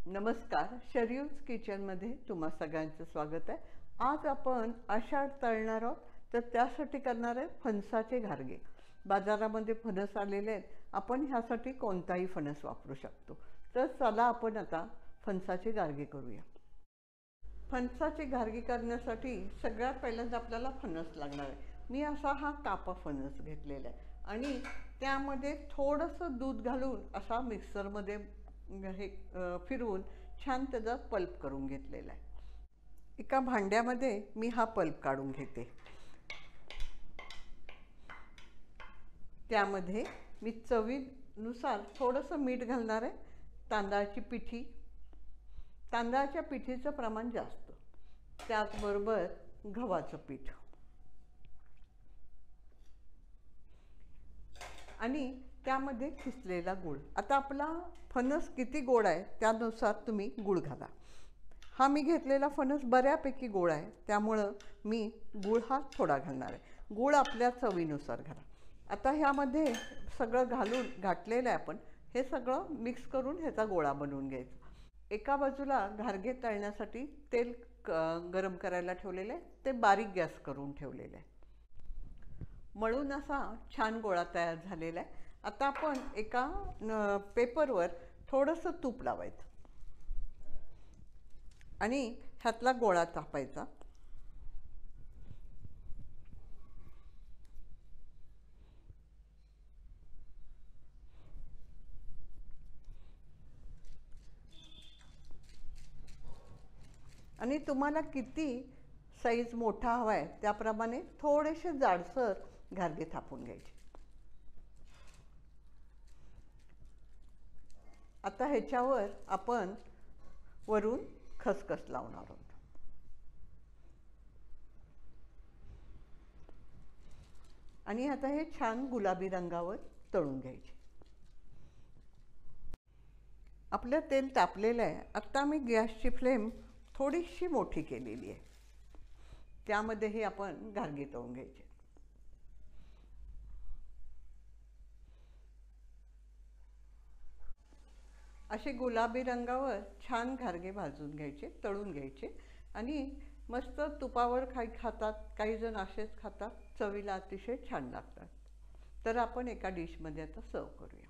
नमस्कार, शरयूज किचनमध्ये तुम्हा सगळ्यांचं स्वागत आहे। आज आपण आषाढ तळणार आहोत, तर त्यासाठी करणार आहे फणसाचे घारगे। बाजारामध्ये फणस आलेले आहेत, आपण ह्यासाठी कोणताही फणस वापरू शकतो। तर चला आपण आता फणसाचे घारगे करूया। फणसाचे घारगे करण्यासाठी सगळ्यात पहिल्यांदा आपल्याला फणस लागणार आहे। मी असा हा कापा फणस घेतलेला आहे आणि त्यामध्ये थोडंसं दूध घालून असा मिक्सरमध्ये हे फिरवून छान त्याचा पल्प करून घेतलेला आहे। एका भांड्यामध्ये मी हा पल्प काढून घेते। त्यामध्ये मी चवीनुसार थोडंसं मीठ घालणार आहे। तांदळाची पिठी, तांदळाच्या पिठीचं प्रमाण जास्त, त्याचबरोबर गव्हाचं पीठ आणि त्यामध्ये किसलेला गूळ। आता आपला फणस किती गोड आहे त्यानुसार तुम्ही गूळ घाला। हा मी घेतलेला फणस बऱ्यापैकी गोड आहे, त्यामुळं मी गूळ हा थोडा घालणार आहे। गूळ आपल्या चवीनुसार घाला। आता ह्यामध्ये सगळं घालून घातलेलं आहे आपण, हे सगळं मिक्स करून ह्याचा गोळा बनवून घ्यायचा। एका बाजूला घारगे तळण्यासाठी तेल गरम करायला ठेवलेलं आहे, ते बारीक गॅस करून ठेवलेलं आहे। मळून असा छान गोळा तयार झालेला आहे। आता आपण एका पेपरवर थोडंसं तूप लावायचं आणि ह्यातला गोळा टाकायचा आणि तुम्हाला किती साईज मोठा हवा आहे त्याप्रमाणे थोडेसे जाडसर घारगे थापून घ्यायचे। आता ह्याच्यावर आपण वरून खसखस लावणार आहोत आणि आता हे छान गुलाबी रंगावर तळून घ्यायचे। आपलं तेल तापलेलं आहे। आता मी गॅसची फ्लेम थोडीशी मोठी केलेली आहे, त्यामध्ये हे आपण घारगे तळून घ्यायचे। असे गुलाबी रंगावर छान घारगे भाजून घ्यायचे, तळून घ्यायचे आणि मस्त तुपावर खातात, काही जण असेच खातात, चवीला अतिशय छान लागतात। तर आपण एका डिशमध्ये आता सर्व करूया।